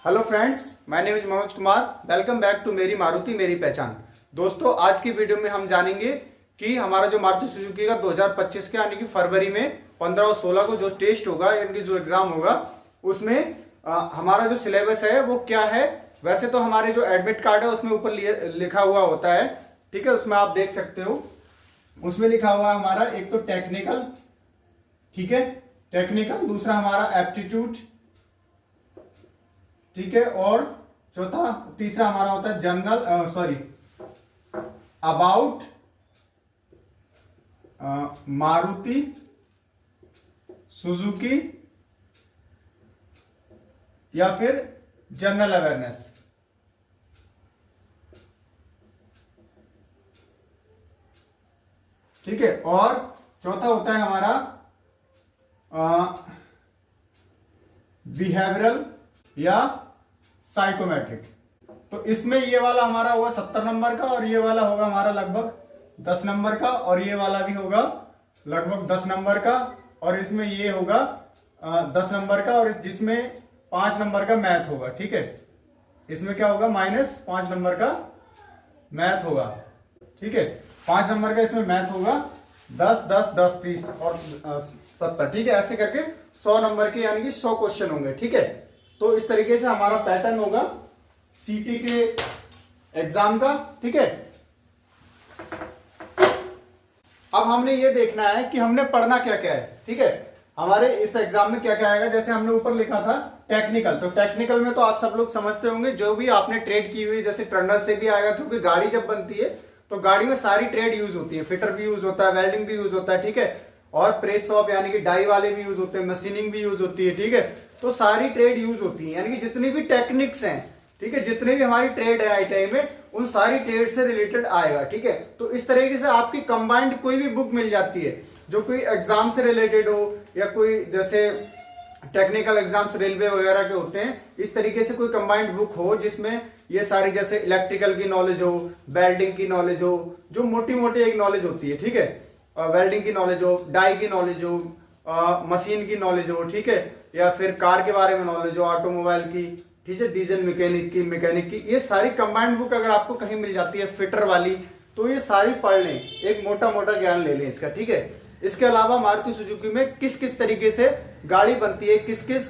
Hello friends, my name is Manoj Kumar. Welcome back to मेरी मारुति मेरी पहचान। दोस्तों, आज की वीडियो में हम जानेंगे कि हमारा जो मारुति सुजुकी का 2025 के यानी कि फरवरी में 15 और 16 को जो टेस्ट होगा यानी कि जो एग्जाम होगा उसमें हमारा जो सिलेबस है वो क्या है। वैसे तो हमारे जो एडमिट कार्ड है उसमें ऊपर लिखा हुआ होता है, ठीक है, उसमें आप देख सकते हो। उसमें लिखा हुआ है हमारा एक तो टेक्निकल, ठीक है, टेक्निकल, दूसरा हमारा एप्टीट्यूड, ठीक है, और चौथा तीसरा हमारा होता है जनरल अबाउट मारुति सुजुकी या फिर जनरल अवेयरनेस। ठीक है, और चौथा होता है हमारा बिहेवियरल या साइकोमेट्रिक। तो इसमें ये वाला हमारा होगा 70 नंबर का और ये वाला होगा हमारा लगभग 10 नंबर का और ये वाला भी होगा लगभग 10 नंबर का और इसमें ये होगा 10 नंबर का और जिसमें 5 नंबर का मैथ होगा। ठीक है, इसमें क्या होगा -5 नंबर का मैथ होगा। ठीक है, 5 नंबर का इसमें मैथ होगा, 10 10 10 30 और 70। ठीक है, ऐसे करके 100 नंबर के यानी कि 100 क्वेश्चन होंगे। ठीक है, तो इस तरीके से हमारा पैटर्न होगा सीटी के एग्जाम का। ठीक है, अब हमने ये देखना है कि हमने पढ़ना क्या क्या है। ठीक है, हमारे इस एग्जाम में क्या क्या आएगा। जैसे हमने ऊपर लिखा था टेक्निकल, तो टेक्निकल में तो आप सब लोग समझते होंगे जो भी आपने ट्रेड की हुई, जैसे टर्नर से भी आएगा, क्योंकि गाड़ी जब बनती है तो गाड़ी में सारी ट्रेड यूज होती है, फिटर भी यूज होता है, वेल्डिंग भी यूज होता है। ठीक है, और प्रेस शॉप यानी कि डाई वाले भी यूज होते हैं, मशीनिंग भी यूज होती है। ठीक है, तो सारी ट्रेड यूज होती है, यानी कि जितनी भी टेक्निक्स हैं, ठीक है, जितने भी हमारी ट्रेड है आईटीआई में, उन सारी ट्रेड से रिलेटेड आएगा। ठीक है, तो इस तरीके से आपकी कंबाइंड कोई भी बुक मिल जाती है जो कोई एग्जाम से रिलेटेड हो या कोई जैसे टेक्निकल एग्जाम्स रेलवे वगैरह के होते हैं, इस तरीके से कोई कंबाइंड बुक हो जिसमें ये सारी जैसे इलेक्ट्रिकल की नॉलेज हो, वेल्डिंग की नॉलेज हो, जो मोटी मोटी एक नॉलेज होती है। ठीक है, वेल्डिंग की नॉलेज हो, डाई की नॉलेज हो, मशीन की नॉलेज हो, ठीक है, या फिर कार के बारे में नॉलेज हो, ऑटोमोबाइल की, ठीक है, डीजल मैकेनिक की, ये सारी कंबाइंड बुक अगर आपको कहीं मिल जाती है फिटर वाली, तो ये सारी पढ़ लें, एक मोटा मोटा ज्ञान ले लें इसका। ठीक है, इसके अलावा मारुति सुजुकी में किस किस तरीके से गाड़ी बनती है, किस किस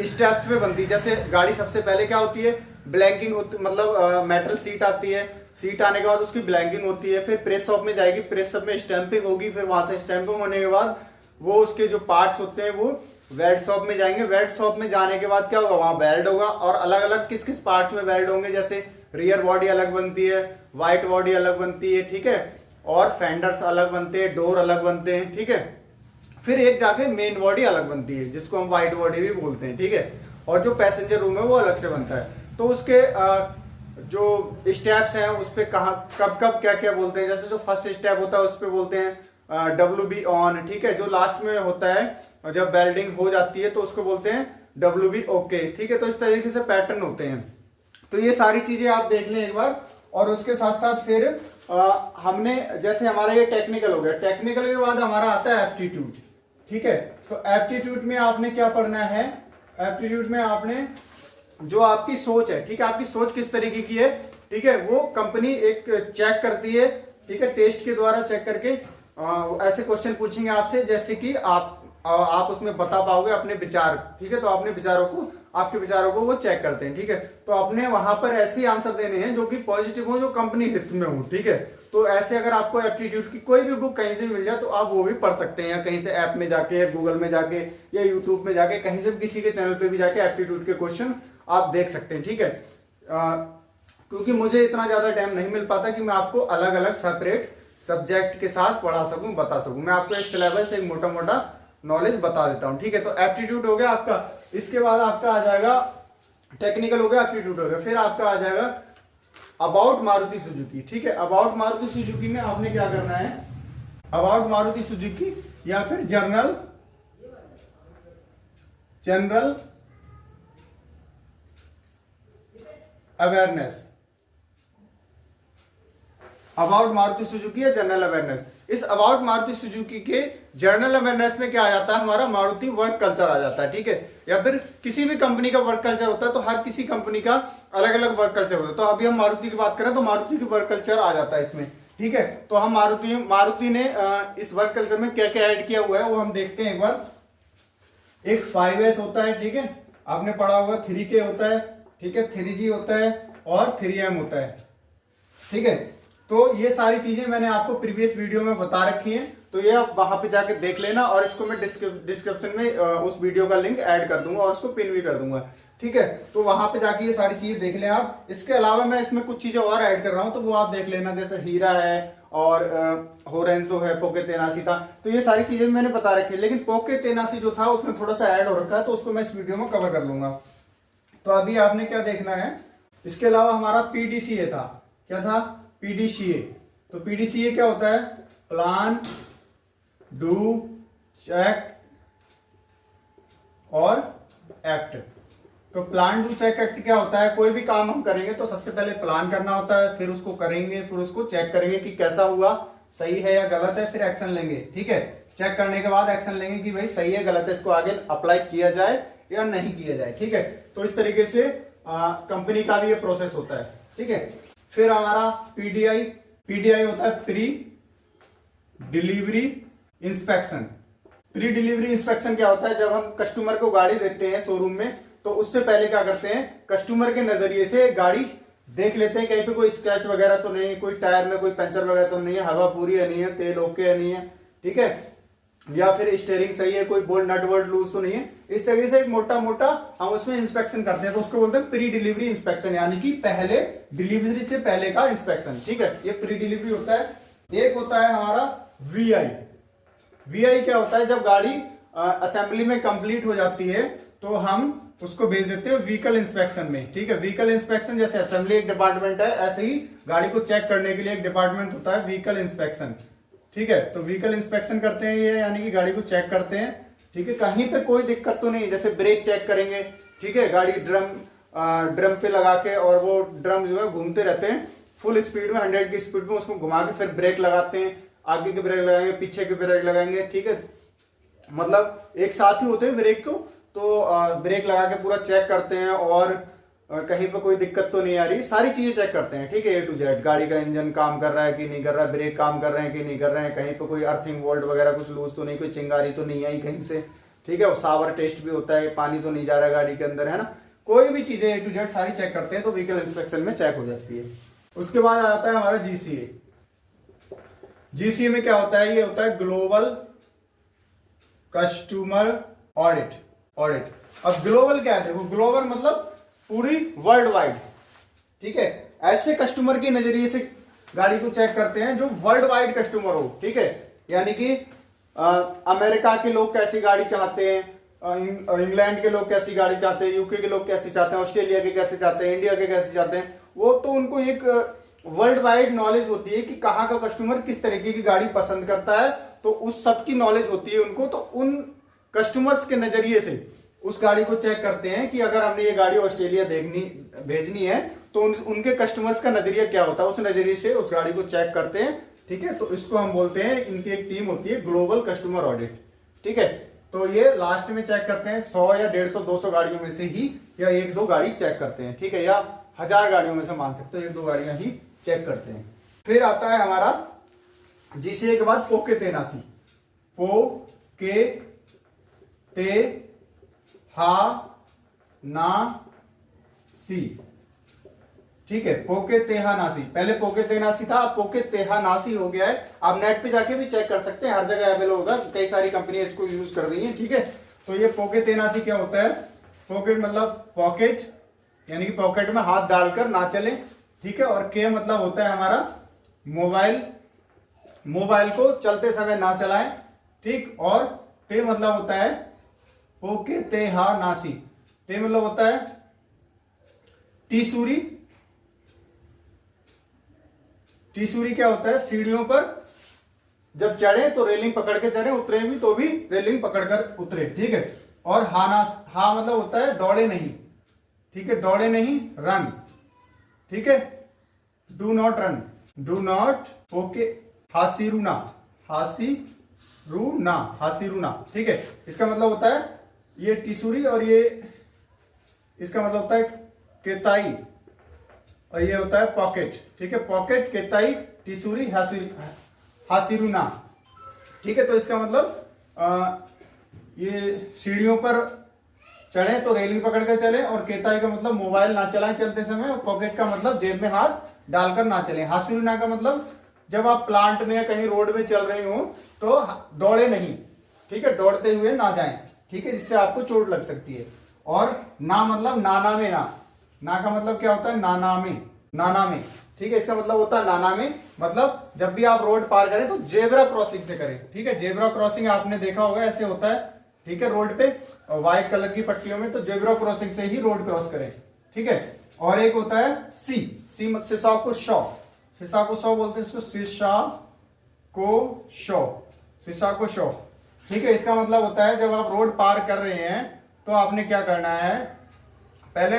स्टेप्स पे बनती है। जैसे गाड़ी सबसे पहले क्या होती है, ब्लैंकिंग होती, मतलब मेटल सीट आती है, सीट आने के बाद उसकी ब्लैंकिंग होती है, फिर प्रेस शॉप में जाएगी, प्रेस शॉप में स्टैंपिंग होगी, फिर वहां से स्टैंपिंग होने के बाद वो उसके जो पार्ट्स होते हैं वो वेल्ड शॉप में जाएंगे। वेल्ड शॉप में जाने के बाद क्या होगा, वहां वेल्ड होगा और अलग अलग किस किस पार्ट्स में वेल्ड होंगे। जैसे रियर बॉडी अलग बनती है, व्हाइट बॉडी अलग बनती है, ठीक है, और फेंडर्स अलग बनते हैं, डोर अलग बनते हैं। ठीक है, फिर एक जाके मेन बॉडी अलग बनती है जिसको हम व्हाइट बॉडी भी बोलते हैं। ठीक है, और जो पैसेंजर रूम है वो अलग से बनता है। तो उसके जो स्टेप्स हैं उस पे कहा कब कब क्या क्या बोलते हैं। जैसे जो फर्स्ट स्टेप होता है उस पे बोलते हैं WB ऑन। ठीक है, जो लास्ट में होता है जब वेल्डिंग हो जाती है तो उसको बोलते हैं WB ओके। ठीक है, तो इस तरीके से पैटर्न होते हैं। तो ये सारी चीजें आप देख लें एक बार, और उसके साथ साथ फिर हमने जैसे हमारा ये टेक्निकल हो गया, टेक्निकल के बाद हमारा आता है एप्टीट्यूड। ठीक है, तो एप्टीट्यूड में आपने क्या पढ़ना है, एप्टीट्यूड में आपने जो आपकी सोच है, ठीक है, आपकी सोच किस तरीके की है, ठीक है, वो कंपनी एक चेक करती है। ठीक है, टेस्ट के द्वारा चेक करके ऐसे क्वेश्चन पूछेंगे आपसे जैसे कि आप उसमें बता पाओगे अपने विचार। ठीक है, तो अपने विचारों को, आपके विचारों को वो चेक करते हैं। ठीक है, तो अपने वहां पर ऐसे ही आंसर देने हैं जो कि पॉजिटिव हो, जो कंपनी हित में हो। ठीक है, तो ऐसे अगर आपको एप्टीट्यूड की कोई भी बुक कहीं से मिल जाए तो आप वो भी पढ़ सकते हैं, या कहीं से ऐप में जाके, या गूगल में जाके, या यूट्यूब में जाके, कहीं से भी किसी के चैनल पे भी जाके एप्टीट्यूड के क्वेश्चन आप देख सकते हैं। ठीक है, क्योंकि मुझे इतना ज्यादा टाइम नहीं मिल पाता कि मैं आपको अलग अलग सेपरेट सब्जेक्ट के साथ पढ़ा सकूं, बता सकूं। मैं आपको एक सिलेबस, एक मोटा मोटा नॉलेज बता देता हूं। ठीक है, तो एप्टीट्यूड हो गया आपका, इसके बाद आपका आ जाएगा टेक्निकल हो गया, एप्टीट्यूड हो गया, फिर आपका आ जाएगा अबाउट मारुति सुजुकी। ठीक है, अबाउट मारुति सुजुकी में आपने क्या करना है, अबाउट मारुति सुजुकी या फिर general awareness, about Maruti Suzuki या जनरल अवेयरनेस, इस अबाउट मारुति सुजुकी के जनरल अवेयरनेस में क्या आ जाता है, हमारा मारुति वर्क कल्चर आ जाता है, ठीक है। या फिर किसी भी कंपनी का वर्क कल्चर होता है, तो हर किसी कंपनी का अलग अलग वर्क कल्चर होता है। तो अभी हम मारुति की बात करें तो मारुति की वर्क कल्चर आ जाता है इसमें, ठीक है। तो हम मारुति ने इस वर्क कल्चर में क्या क्या ऐड किया हुआ है वो हम देखते हैं एक बार। एक 5S होता है, ठीक है, आपने पढ़ा होगा। 3K होता है, ठीक है, 3G होता है और 3M होता है, ठीक है। तो ये सारी चीजें मैंने आपको प्रीवियस वीडियो में बता रखी हैं, तो ये आप वहां पे जाके देख लेना, और इसको मैं डिस्क्रिप्शन में उस वीडियो का लिंक ऐड कर दूंगा और उसको पिन भी कर दूंगा, ठीक है। तो वहां पे जाके ये सारी चीजें देख लें आप। इसके अलावा मैं इसमें कुछ चीजें और ऐड कर रहा हूं, तो वो आप देख लेना, जैसे हीरा है और होरेंसो है, पोके तेनासी था, तो ये सारी चीजें मैंने बता रखी है। लेकिन पोके तेनासी जो था उसमें थोड़ा सा ऐड हो रखा है, तो उसको मैं इस वीडियो में कवर कर लूंगा। तो अभी आपने क्या देखना है, इसके अलावा हमारा पीडीसीए था। क्या था? पीडीसीए। तो पीडीसीए क्या होता है? प्लान, डू, चेक और एक्ट। तो प्लान, डू, चेक, एक्ट क्या होता है? कोई भी काम हम करेंगे तो सबसे पहले प्लान करना होता है, फिर उसको करेंगे, फिर उसको चेक करेंगे कि कैसा हुआ, सही है या गलत है, फिर एक्शन लेंगे, ठीक है। चेक करने के बाद एक्शन लेंगे कि भाई सही है गलत है, इसको आगे अप्लाई किया जाए या नहीं किया जाए, ठीक है। तो इस तरीके से कंपनी का भी ये प्रोसेस होता है, ठीक है। फिर हमारा पीडीआई। पीडीआई होता है pre delivery inspection. Pre delivery inspection क्या होता है? जब हम कस्टमर को गाड़ी देते हैं शोरूम में, तो उससे पहले क्या करते हैं, कस्टमर के नजरिए से गाड़ी देख लेते हैं, कहीं पे कोई स्क्रैच वगैरह तो नहीं है, कोई टायर में कोई पंचर वगैरह तो नहीं है, हवा पूरी है नहीं है, तेल ओके है नहीं है, ठीक है, या फिर स्टीयरिंग सही है, कोई बोल्ट नट बोल्ट लूज तो नहीं है। इस तरीके से एक मोटा मोटा हम उसमें इंस्पेक्शन करते हैं, तो उसको बोलते हैं प्री डिलीवरी इंस्पेक्शन, यानी कि पहले डिलीवरी से पहले का इंस्पेक्शन, ठीक है। ये प्री डिलीवरी होता है। एक होता है हमारा वीआई। वीआई क्या होता है? जब गाड़ी असेंबली में कंप्लीट हो जाती है तो हम उसको भेज देते हैं व्हीकल इंस्पेक्शन में, ठीक है। व्हीकल इंस्पेक्शन, जैसे असेंबली एक डिपार्टमेंट है, ऐसे ही गाड़ी को चेक करने के लिए एक डिपार्टमेंट होता है व्हीकल इंस्पेक्शन, ठीक है। तो व्हीकल इंस्पेक्शन करते हैं ये, यानी कि गाड़ी को चेक करते हैं, ठीक है। कहीं पे कोई दिक्कत तो नहीं, जैसे ब्रेक चेक करेंगे, ठीक है, गाड़ी ड्रम पे लगा के, और वो ड्रम जो है घूमते रहते हैं फुल स्पीड में, 100 की स्पीड में, उसको घुमा के फिर ब्रेक लगाते हैं, आगे के ब्रेक लगाएंगे, पीछे के ब्रेक लगाएंगे, ठीक है। मतलब एक साथ ही होते हैं ब्रेक तो ब्रेक लगा के पूरा चेक करते हैं, और कहीं पे कोई दिक्कत तो नहीं आ रही, सारी चीजें चेक करते हैं, ठीक है, A to Z। गाड़ी का इंजन काम कर रहा है कि नहीं कर रहा है, ब्रेक काम कर रहे हैं कि नहीं कर रहे हैं, कहीं पे कोई अर्थिंग वोल्ट वगैरह कुछ लूज तो नहीं, कोई चिंगारी तो नहीं आई कहीं से, ठीक है। और सावर टेस्ट भी होता है, पानी तो नहीं जा रहा है गाड़ी के अंदर, है ना। कोई भी चीजें A to Z सारी चेक करते हैं, तो व्हीकल इंस्पेक्शन में चेक हो जाती है। उसके बाद आता है हमारा जीसीए। जीसीए में क्या होता है? ये होता है ग्लोबल कस्टमर ऑडिट। अब ग्लोबल क्या है? देखो, ग्लोबल मतलब पूरी वर्ल्ड वाइड, ठीक है। ऐसे कस्टमर के नजरिए से गाड़ी को चेक करते हैं जो वर्ल्ड वाइड कस्टमर हो, ठीक है। यानी कि अमेरिका के लोग कैसी गाड़ी चाहते हैं, इंग्लैंड के लोग कैसी गाड़ी चाहते हैं, यूके के लोग कैसे चाहते हैं, ऑस्ट्रेलिया के कैसे चाहते हैं, इंडिया के कैसे चाहते हैं, वो तो उनको एक वर्ल्ड वाइड नॉलेज होती है कि कहाँ का कस्टमर किस तरीके की गाड़ी पसंद करता है, तो उस सब की नॉलेज होती है उनको। तो उन कस्टमर्स के नजरिए से उस गाड़ी को चेक करते हैं कि अगर हमने ये गाड़ी ऑस्ट्रेलिया भेजनी है, तो उनके कस्टमर्स का नजरिया क्या होता है, उस नजरिए से उस गाड़ी को चेक करते हैं, ठीक है। तो इसको हम बोलते हैं, इनकी एक टीम होती है ग्लोबल कस्टमर ऑडिट, ठीक है। तो ये लास्ट में चेक करते हैं 100 या 150 200 गाड़ियों में से ही, या 1-2 गाड़ी चेक करते हैं, ठीक है, या 1000 गाड़ियों में से मान सकते हो 1-2 गाड़ियां ही चेक करते हैं। फिर आता है हमारा जीसीए के बाद पोके तेनासी। पोके ते हा ना सी, ठीक है। पोके तेहा नासी, पहले पोके तेनासी था, अब पोके तेहा नासी हो गया है। आप नेट पे जाके भी चेक कर सकते हैं, हर जगह अवेलेबल होगा, कई सारी कंपनियां इसको यूज कर रही हैं, ठीक है। तो ये पोके तेनासी क्या होता है? पॉकेट मतलब पॉकेट, यानी कि पॉकेट में हाथ डालकर ना चले, ठीक है। और के मतलब होता है हमारा मोबाइल को चलते समय ना चलाएं, ठीक। और ते मतलब होता है पोके ते हा नासी, ते मतलब होता है टीसूरी। टीसूरी क्या होता है? सीढ़ियों पर जब चढ़े तो रेलिंग पकड़ के चढ़े, उतरे भी तो भी रेलिंग पकड़कर उतरे, ठीक है। और हा मतलब होता है दौड़े नहीं, ठीक है, दौड़े नहीं, रन, ठीक है, do not run, do not, okay, हासिरुना, हासिरुना, हासिरुना, ठीक है। इसका मतलब होता है ये टिसूरी और ये इसका मतलब होता है केताई और ये होता है पॉकेट, ठीक है। पॉकेट, केताई, टिसूरी, हासिरुना, ठीक है। तो इसका मतलब ये सीढ़ियों पर चढ़े तो रेलिंग पकड़ कर चले, और केताई का मतलब मोबाइल ना चलाएं चलते समय, और पॉकेट का मतलब जेब में हाथ डालकर ना चलें। हासिरुना का मतलब जब आप प्लांट में या कहीं रोड में चल रहे हो तो दौड़े नहीं, ठीक है, दौड़ते हुए ना जाएं, ठीक है, जिससे आपको चोट लग सकती है। और ना मतलब नाना में ना का मतलब क्या होता है, नाना में, ठीक है। इसका मतलब होता है नाना में, मतलब जब भी आप रोड पार करें तो जेब्रा क्रॉसिंग से करें, ठीक है। जेब्रा क्रॉसिंग आपने देखा होगा ऐसे होता है, ठीक है, रोड पे व्हाइट कलर की पट्टियों में, तो जेब्रा क्रॉसिंग से ही रोड क्रॉस करें, ठीक है। और एक होता है सी सिसा को शौ बोलते हैं इसको, सिसा को शौ, ठीक है। इसका मतलब होता है जब आप रोड पार कर रहे हैं तो आपने क्या करना है, पहले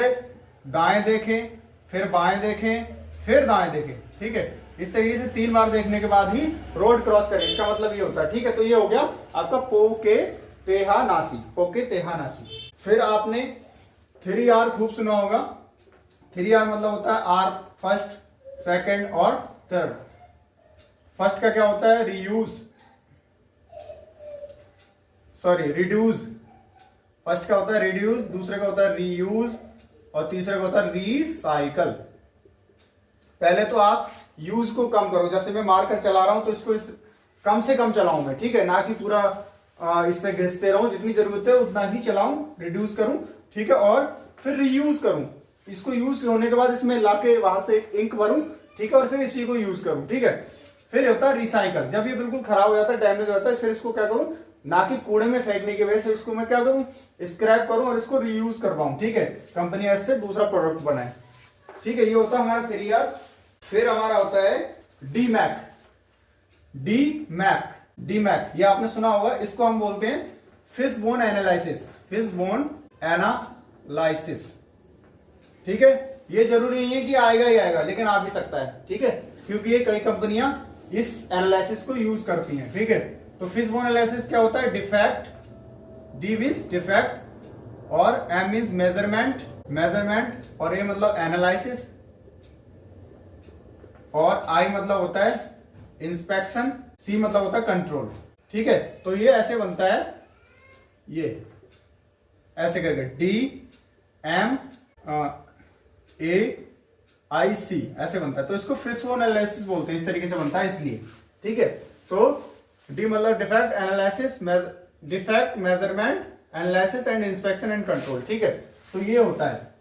दाएं देखें, फिर बाएं देखें, फिर दाएं देखें, ठीक है। इस तरीके से 3 बार देखने के बाद ही रोड क्रॉस करें, इसका मतलब ये होता है, ठीक है। तो ये हो गया आपका पोके तेहानासी। फिर आपने 3R खूब सुना होगा। 3R मतलब होता है आर, फर्स्ट, सेकंड और थर्ड। फर्स्ट का क्या होता है, रिड्यूस। फर्स्ट का होता है रिड्यूस, दूसरे का होता है रीयूज, और तीसरे का होता है रिसाइकल। पहले तो आप यूज को कम करो, जैसे मैं मारकर चला रहा हूं तो इसको कम से कम चलाऊं मैं, ठीक है, ना कि पूरा इसमें घिसते रहूं, जितनी जरूरत है उतना ही चलाऊं, रिड्यूस करूं, ठीक है। और फिर रीयूज करूं, इसको यूज होने के बाद इसमें लाके वहां से इंक भरूं, ठीक है, और फिर इसी को यूज करूं, ठीक है। फिर होता है रिसाइकल, जब ये बिल्कुल खराब हो जाता है, डैमेज हो जाता है, फिर इसको क्या करूं, ना कि कूड़े में फेंकने की वजह से इसको मैं क्या करूं, स्क्रैप करूं और इसको रीयूज कर पाऊं, ठीक है, कंपनी ऐसे दूसरा प्रोडक्ट बनाए, ठीक है। ये होता है हमारा 3R। फिर हमारा होता है डीमैक, ये आपने सुना होगा, इसको हम बोलते हैं फिशबोन एनालाइसिस, ठीक है। ये जरूरी नहीं है कि आएगा ही आएगा, लेकिन आ भी सकता है, ठीक है, क्योंकि ये कई कंपनियां इस एनालिसिस को यूज करती हैं, ठीक है। तो फिशबोन एनालिसिस क्या होता है, डी मींस डिफेक्ट, और एम मींस मेजरमेंट, और ए मतलब एनालिसिस, और आई मतलब होता है इंस्पेक्शन, सी मतलब होता है कंट्रोल, ठीक है। तो ये ऐसे बनता है, ये ऐसे करके DMAIC ऐसे बनता है, तो इसको फिशबोन एनालिसिस बोलते हैं, इस तरीके से बनता है इसलिए, ठीक है। तो डी मतलब defect, analysis, defect, measurement, analysis and inspection and control, ठीक है। तो ये होता है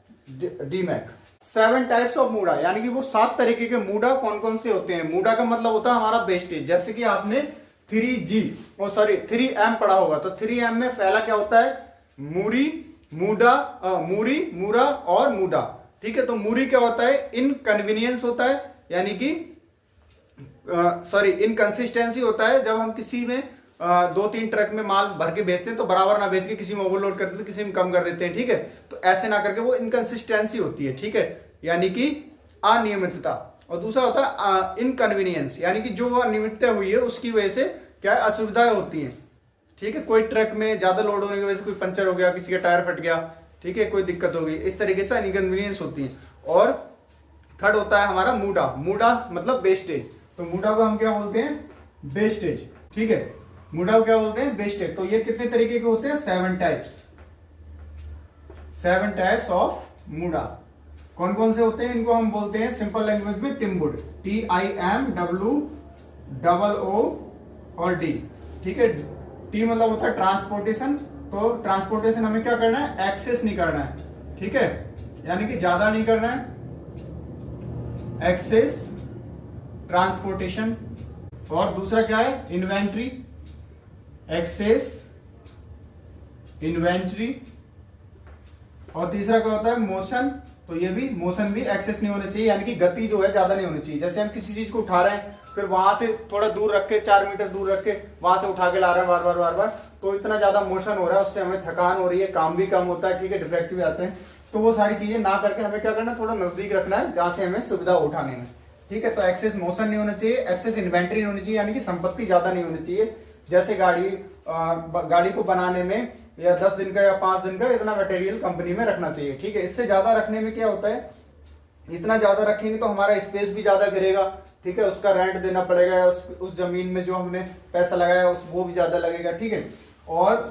डीमैक। 7 टाइप्स ऑफ मूडा, यानी कि वो 7 तरीके के मूडा कौन कौन से होते हैं। मूडा का मतलब होता है हमारा वेस्टेज, जैसे कि आपने 3M पढ़ा होगा, तो 3M में पहला क्या होता है, मूरी, मूरा और मूडा, ठीक है। तो मूरी क्या होता है, इनकन्वीनियंस होता है, यानी कि इनकंसिस्टेंसी होता है, जब हम किसी में 2-3 ट्रक में माल भर के बेचते हैं तो बराबर ना बेच के किसी में ओवरलोड कर देते हैं, किसी में कम कर देते हैं, ठीक है। तो ऐसे ना करके वो इनकंसिस्टेंसी होती है, ठीक है, यानी कि अनियमितता। और दूसरा होता है इनकन्वीनियंस, यानी कि जो अनियमितता हुई है उसकी वजह से क्या है, असुविधाएं होती हैं, ठीक है। कोई ट्रक में ज्यादा लोड होने की वजह से कोई पंचर हो गया, किसी का टायर फट गया, ठीक है, कोई दिक्कत हो गई, इस तरीके से इनकन्वीनियंस होती है। और थर्ड होता है हमारा मूडा मतलब वेस्टेज। तो मूडा को हम क्या बोलते हैं, वेस्टेज, ठीक है। मूडा को क्या बोलते हैं, वेस्टेज। तो ये कितने तरीके के होते हैं, 7 टाइप्स ऑफ मूडा। कौन कौन से होते हैं, इनको हम बोलते हैं सिंपल लैंग्वेज में टिम्बुड, TIMWOO और D, ठीक है। टी मतलब होता है ट्रांसपोर्टेशन, तो ट्रांसपोर्टेशन हमें क्या करना है, एक्सेस नहीं करना है, ठीक है, यानी कि ज्यादा नहीं करना है, एक्सेस ट्रांसपोर्टेशन। और दूसरा क्या है, इन्वेंट्री, एक्सेस इन्वेंट्री। और तीसरा क्या होता है, मोशन, तो ये भी मोशन भी एक्सेस नहीं होना चाहिए, यानी कि गति जो है ज्यादा नहीं होनी चाहिए। जैसे हम किसी चीज को उठा रहे हैं, फिर वहां से थोड़ा दूर रख के 4 मीटर दूर रख के वहां से उठा के ला रहे हैं बार बार, तो इतना ज्यादा मोशन हो रहा है, उससे हमें थकान हो रही है, काम भी कम होता है, ठीक है, डिफेक्ट भी आते हैं। तो वो सारी चीजें ना करके हमें क्या करना है, थोड़ा नजदीक रखना है जहां से हमें सुविधा उठाने में, ठीक है। तो एक्सेस मोशन नहीं होना चाहिए, एक्सेस इन्वेंट्री नहीं होनी चाहिए, यानी कि संपत्ति ज्यादा नहीं होनी चाहिए। जैसे गाड़ी को बनाने में या 10 दिन का या 5 दिन का इतना मटेरियल कंपनी में रखना चाहिए, ठीक है। इससे ज्यादा रखने में क्या होता है, इतना ज्यादा रखेंगे तो हमारा स्पेस भी ज्यादा गिरेगा, ठीक है। उसका रेंट देना पड़ेगा, उस जमीन में जो हमने पैसा लगाया वो भी ज्यादा लगेगा, ठीक है। और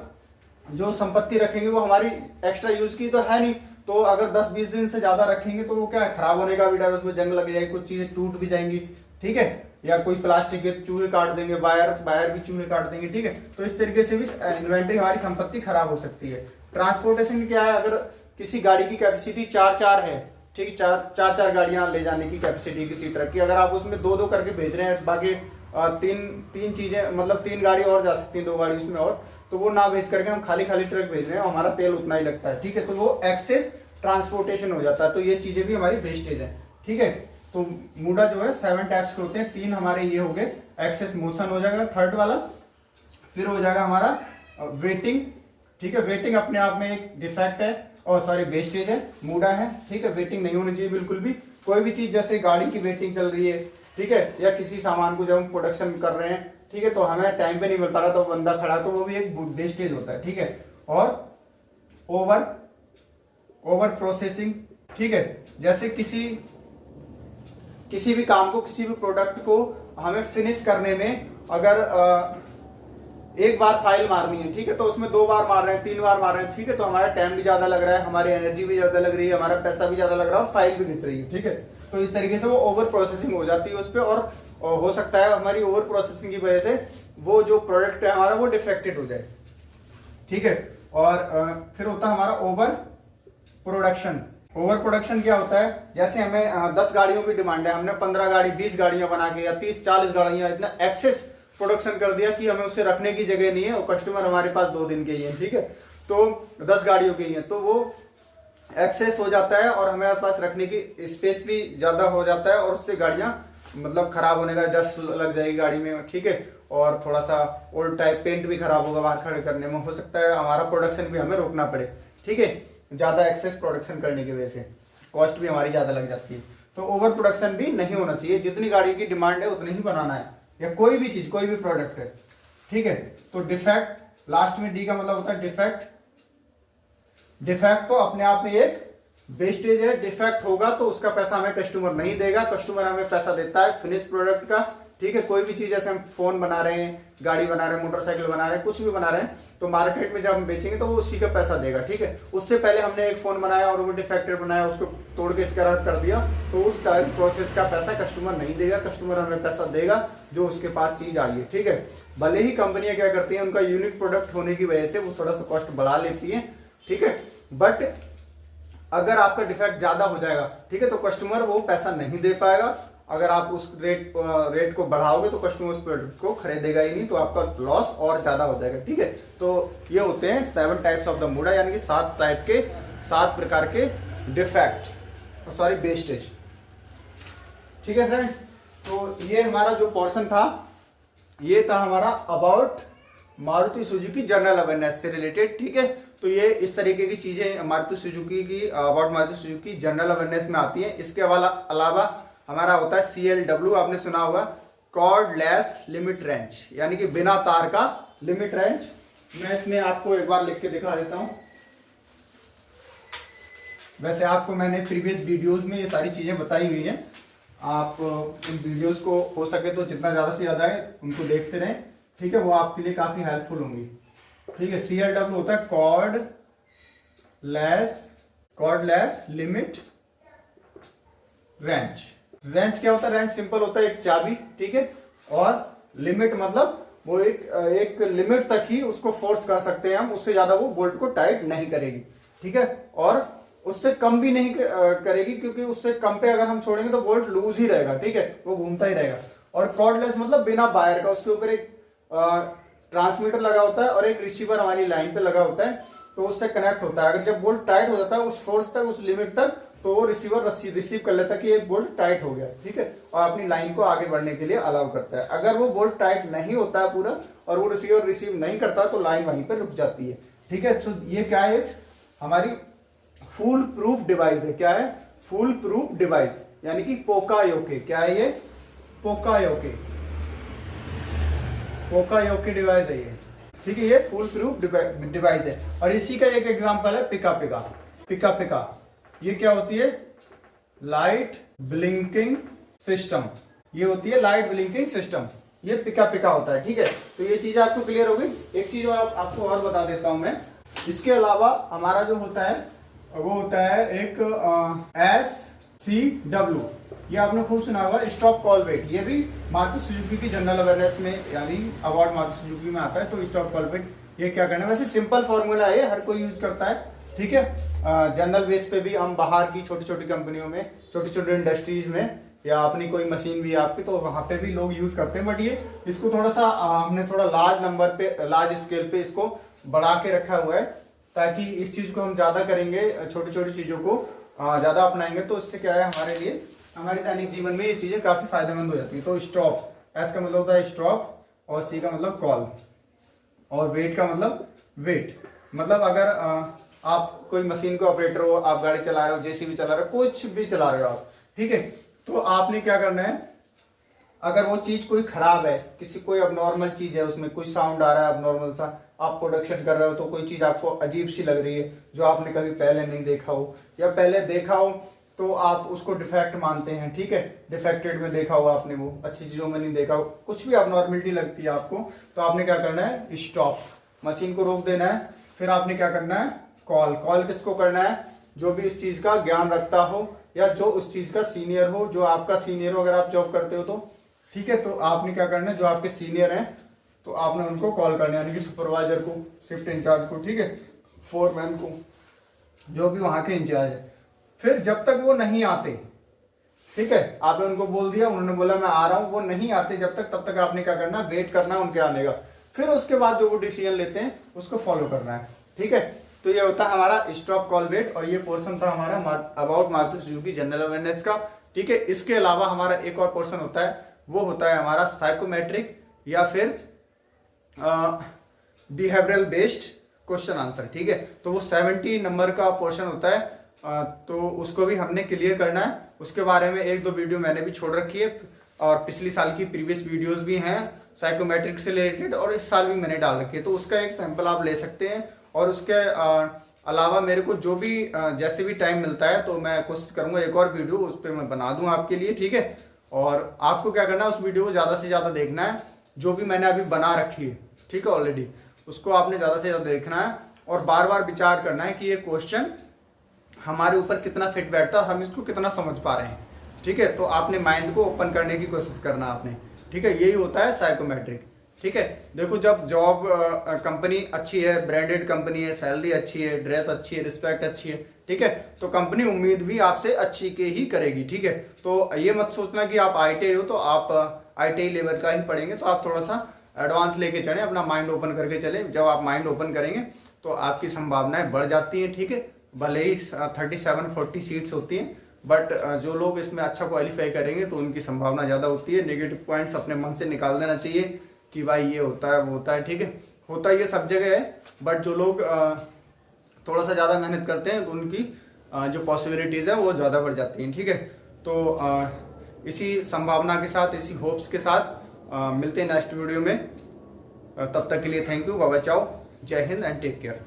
जो संपत्ति रखेंगे वो हमारी एक्स्ट्रा यूज की तो है नहीं, तो अगर 10-20 दिन से ज्यादा रखेंगे तो वो क्या है, खराब होने का भी डर, उसमें जंग लग जाएगी, कुछ चीजें टूट भी जाएंगी, ठीक है। या कोई प्लास्टिक के चूहे काट देंगे, वायर भी चूहे काट देंगे, ठीक है। तो इस तरीके से भी इन्वेंट्री हमारी संपत्ति खराब हो सकती है। ट्रांसपोर्टेशन क्या है, अगर किसी गाड़ी की कैपेसिटी 4 है, ठीक, 4 गाड़ियां ले जाने की कैपेसिटी किसी ट्रक की, अगर आप उसमें 2 करके भेज रहे हैं, बाकी तीन चीजें मतलब 3 गाड़ी और जा सकती हैं, 2 गाड़ी उसमें और, तो वो ना भेज करके हम खाली ट्रक भेज रहे हैं, हमारा तेल उतना ही लगता है, ठीक है। तो वो एक्सेस ट्रांसपोर्टेशन हो जाता है, तो ये चीजें भी हमारी वेस्टेज है, ठीक है। तो मूडा जो है 7 टाइप्स के होते हैं, 3 हमारे ये हो गए, एक्सेस मोशन हो जाएगा थर्ड वाला, फिर हो जाएगा हमारा वेटिंग, ठीक है। वेटिंग अपने आप में एक डिफेक्ट है, और सॉरी वेस्टेज है, मूडा है, ठीक है। वेटिंग नहीं होनी चाहिए बिल्कुल भी, कोई भी चीज, जैसे गाड़ी की वेटिंग चल रही है, ठीक है, या किसी सामान को जब हम प्रोडक्शन कर रहे हैं, ठीक है, तो हमें टाइम पे नहीं मिल पा रहा तो बंदा खड़ा, तो वो भी एक वेस्टेज होता है, ठीक है। और ओवर प्रोसेसिंग, ठीक है, जैसे किसी भी काम को, किसी भी प्रोडक्ट को हमें फिनिश करने में अगर एक बार फाइल मारनी है, ठीक है, तो उसमें 2 बार मार रहे हैं, 3 बार मार रहे हैं, ठीक है, तो हमारा टाइम भी ज्यादा लग रहा है, हमारी एनर्जी भी ज्यादा लग रही है, हमारा पैसा भी ज्यादा लग रहा है, और फाइल भी घिस रही है, ठीक है। तो इस तरीके से वो ओवर प्रोसेसिंग हो जाती है उस पर, और हो सकता है हमारी ओवर प्रोसेसिंग की वजह से वो जो प्रोडक्ट है हमारा वो डिफेक्टेड हो जाए, ठीक है। और फिर होता है हमारा ओवर प्रोडक्शन। ओवर प्रोडक्शन क्या होता है, जैसे हमें 10 गाड़ियों की डिमांड है, हमने 15 गाड़ी 20 गाड़ियां बना के या 30-40 गाड़ियां इतना एक्सेस प्रोडक्शन कर दिया कि हमें उसे रखने की जगह नहीं है, और कस्टमर हमारे पास 2 दिन के ही है, ठीक है, तो 10 गाड़ियों के ही है, तो वो एक्सेस हो जाता है और हमारे पास रखने की स्पेस भी ज्यादा हो जाता है, और उससे गाड़ियां मतलब खराब होने का डस्ट लग जाएगी गाड़ी में, ठीक है। और थोड़ा सा ओल्ड टाइप पेंट भी खराब होगा बाहर खड़े करने में, हो सकता है हमारा प्रोडक्शन भी हमें रोकना पड़े, ठीक है, ज्यादा एक्सेस प्रोडक्शन करने की वजह से कॉस्ट भी हमारी ज्यादा लग जाती है। तो ओवर प्रोडक्शन भी नहीं होना चाहिए, जितनी गाड़ी की डिमांड है उतनी ही बनाना है, या कोई भी चीज, कोई भी प्रोडक्ट है, ठीक है। तो डिफेक्ट, लास्ट में डी का मतलब होता है डिफेक्ट। डिफेक्ट तो अपने आप में एक वेस्टेज है, डिफेक्ट होगा तो उसका पैसा हमें कस्टमर नहीं देगा, कस्टमर हमें पैसा देता है फिनिश प्रोडक्ट का, ठीक है। कोई भी चीज, जैसे हम फोन बना रहे हैं, गाड़ी बना रहे हैं, मोटरसाइकिल बना रहे हैं, कुछ भी बना रहे हैं, तो मार्केट में जब हम बेचेंगे तो वो उसी का पैसा देगा, ठीक है। उससे पहले हमने एक फोन बनाया और वो डिफेक्टेड बनाया, उसको तोड़ के स्क्रैप कर दिया, तो उस प्रोसेस का पैसा कस्टमर नहीं देगा, कस्टमर हमें पैसा देगा जो उसके पास चीज आई है, ठीक है। भले ही कंपनियां क्या करती हैं, उनका यूनिक प्रोडक्ट होने की वजह से वो थोड़ा सा कॉस्ट बढ़ा लेती है, ठीक है, बट अगर आपका डिफेक्ट ज्यादा हो जाएगा, ठीक है, तो कस्टमर वो पैसा नहीं दे पाएगा। अगर आप उस रेट को बढ़ाओगे तो कस्टमर उस प्रोडक्ट को खरीदेगा ही नहीं, तो आपका लॉस और ज्यादा हो जाएगा, ठीक है। तो ये होते हैं 7 टाइप्स ऑफ द मूडा, यानी कि 7 प्रकार के डिफेक्ट, सॉरी वेस्टेज, ठीक है फ्रेंड्स। तो ये हमारा जो पोर्शन था, ये था हमारा about Maruti Suzuki general awareness से रिलेटेड, ठीक है। तो ये इस तरीके की चीजें मारुति सुजुकी की, about Maruti Suzuki general awareness में आती हैं। इसके अलावा हमारा होता है CLW, आपने सुना होगा, कॉर्डलेस लिमिट रेंज, यानी कि बिना तार का लिमिट रेंज। मैं इसमें आपको एक बार लिख के दिखा देता हूं। वैसे आपको मैंने प्रीवियस वीडियोस में ये सारी चीजें बताई हुई हैं, आप उन वीडियोस को हो सके तो जितना ज्यादा से ज्यादा है उनको देखते रहें, ठीक है, वो आपके लिए काफी हेल्पफुल होंगी, ठीक है। CLW होता है कॉर्डलेस लिमिट रेंज। रेंज क्या होता है, रेंज सिंपल होता है एक चाबी, ठीक है, और लिमिट मतलब वो एक लिमिट तक ही उसको फोर्स कर सकते हैं हम, उससे ज्यादा वो बोल्ट को टाइट नहीं करेगी, ठीक है, और उससे कम भी नहीं करेगी, क्योंकि उससे कम पे अगर हम छोड़ेंगे तो बोल्ट लूज ही रहेगा, ठीक है, वो घूमता ही रहेगा। और कॉर्डलेस मतलब बिना वायर का, उसके ऊपर एक ट्रांसमीटर लगा होता है और एक रिसीवर हमारी लाइन पे लगा होता है, तो उससे कनेक्ट होता है। अगर जब बोल्ट टाइट हो जाता है उस फोर्स तक, उस लिमिट तक, तो वो रिसीवर रिसीव कर लेता है कि एक बोल्ट टाइट हो गया, ठीक है, और अपनी लाइन को आगे बढ़ने के लिए अलाउ करता है। अगर वो बोल्ट टाइट नहीं होता है पूरा और वो रिसीवर रिसीव नहीं करता तो लाइन वहीं पर रुक जाती है, ठीक है। तो ये क्या है, हमारी फूल प्रूफ डिवाइस है। क्या है? फुल प्रूफ डिवाइस, यानी कि पोकायोके। क्या है ये? पोकायोके, पोकायोके डिवाइस है ये, ठीक है। ये फुल प्रूफ डिवाइस है। और इसी का एक एग्जांपल है पिका पिका। पिका पिका ये क्या होती है? Light blinking system. ये होती है लाइट ब्लिंकिंग सिस्टम, ये पिका पिका होता है, ठीक है। तो ये चीज आपको क्लियर हो गई। एक चीज आपको और बता देता हूं मैं। इसके अलावा हमारा जो होता है वो होता है एक SCW, ये आपने खूब सुना होगा, स्टॉप कॉल वेट। ये भी मारुति सुजुकी की जनरल अवेयरनेस में, यानी अवार्ड मारुति सुजुकी में आता है। तो स्टॉप कॉल वेट ये क्या करना है? वैसे सिंपल फॉर्मूला है, हर कोई यूज करता है, ठीक है। जनरल बेस पे भी हम बाहर की छोटी छोटी कंपनियों में, छोटी छोटी इंडस्ट्रीज में, या अपनी कोई मशीन भी है आपकी, तो वहां पे भी लोग यूज करते हैं। बट ये इसको थोड़ा सा हमने थोड़ा लार्ज नंबर पे, लार्ज स्केल पे इसको बढ़ा के रखा हुआ है, ताकि इस चीज को हम ज्यादा करेंगे, छोटी छोटी चीजों को ज्यादा अपनाएंगे, तो इससे क्या है हमारे लिए, हमारे दैनिक जीवन में ये चीजें काफी फायदेमंद हो जाती है। तो स्टॉप, एस का मतलब होता है स्टॉप, और सी का मतलब कॉल, और वेट का मतलब वेट। मतलब अगर आप कोई मशीन के ऑपरेटर हो, आप गाड़ी चला रहे हो, जेसीबी चला रहे हो, कुछ भी चला रहे हो आप, ठीक है, तो आपने क्या करना है, अगर वो चीज कोई खराब है, किसी कोई अबनॉर्मल चीज है, उसमें कोई साउंड आ रहा है अबनॉर्मल सा, आप प्रोडक्शन कर रहे हो, तो कोई चीज आपको अजीब सी लग रही है जो आपने कभी पहले नहीं देखा हो, या पहले देखा हो तो आप उसको डिफेक्ट मानते हैं, ठीक है, डिफेक्टेड में देखा हो आपने, वो अच्छी चीजों में नहीं देखा हो, कुछ भी अबनॉर्मलिटी लगती है आपको, तो आपने क्या करना है? स्टॉप, मशीन को रोक देना है। फिर आपने क्या करना है? कॉल। कॉल किसको करना है? जो भी इस चीज का ज्ञान रखता हो, या जो उस चीज का सीनियर हो, जो आपका सीनियर हो, अगर आप जॉब करते हो तो, ठीक है। तो आपने क्या करना है? जो आपके सीनियर हैं, तो आपने उनको कॉल करना है, यानी कि सुपरवाइजर को, शिफ्ट इंचार्ज को, ठीक है, फोरमैन को, जो भी वहां के इंचार्ज है। फिर जब तक वो नहीं आते, ठीक है, आपने उनको बोल दिया, उन्होंने बोला मैं आ रहा हूं, वो नहीं आते जब तक, तब तक आपने क्या करना है? वेट करना है उनके आने का। फिर उसके बाद जो वो डिसीजन लेते हैं उसको फॉलो करना है, ठीक है। तो ये होता है हमारा स्टॉप कॉल वेट, और ये पोर्शन था हमारा about Maruti Suzuki general awareness का, ठीक है। इसके अलावा हमारा एक और पोर्शन होता है, वो होता है हमारा साइकोमेट्रिक, या फिर बिहेवियरल बेस्ड क्वेश्चन आंसर, ठीक है। तो वो 70 नंबर का पोर्शन होता है, तो उसको भी हमने क्लियर करना है। उसके बारे में एक दो वीडियो मैंने भी छोड़ रखी है, और पिछली साल की प्रीवियस वीडियोस भी हैं साइकोमेट्रिक से रिलेटेड, और इस साल भी मैंने डाल रखी है, तो उसका एक सैंपल आप ले सकते हैं। और उसके अलावा मेरे को जो भी जैसे भी टाइम मिलता है, तो मैं कोशिश करूंगा एक और वीडियो उस पर मैं बना दूं आपके लिए, ठीक है। और आपको क्या करना है? उस वीडियो को ज्यादा से ज्यादा देखना है, जो भी मैंने अभी बना रखी है, ठीक है, ऑलरेडी, उसको आपने ज्यादा से ज्यादा देखना है, और बार बार विचार करना है कि ये क्वेश्चन हमारे ऊपर कितना फिट बैठता है, हम इसको कितना समझ पा रहे हैं, ठीक है। तो आपने माइंड को ओपन करने की कोशिश करना आपने, ठीक है। यही होता है साइकोमेट्रिक, ठीक है। देखो, जब जॉब कंपनी अच्छी है, ब्रांडेड कंपनी है, सैलरी अच्छी है, ड्रेस अच्छी है, रिस्पेक्ट अच्छी है, ठीक है, तो कंपनी उम्मीद भी आपसे अच्छी के ही करेगी, ठीक है। तो ये मत सोचना कि आप ITI हो तो आप ITI लेवल का ही पढ़ेंगे, तो आप थोड़ा सा एडवांस लेके चलें, अपना माइंड ओपन करके चलें। जब आप माइंड ओपन करेंगे तो आपकी संभावनाएं बढ़ जाती हैं, ठीक है। भले ही 37-40 सीट्स होती हैं, बट जो लोग इसमें अच्छा क्वालिफाई करेंगे तो उनकी संभावना ज़्यादा होती है। नेगेटिव पॉइंट्स अपने मन से निकाल देना चाहिए कि भाई ये होता है, वो होता है, ठीक है। होता ये सब जगह है, बट जो लोग थोड़ा सा ज़्यादा मेहनत करते हैं तो उनकी जो पॉसिबिलिटीज़ है वो ज़्यादा बढ़ जाती हैं, ठीक है। तो इसी संभावना के साथ, इसी होप्स के साथ मिलते हैं नेक्स्ट वीडियो में। तब तक के लिए थैंक यू, बाय बाय, चाओ, जय हिंद एंड टेक केयर।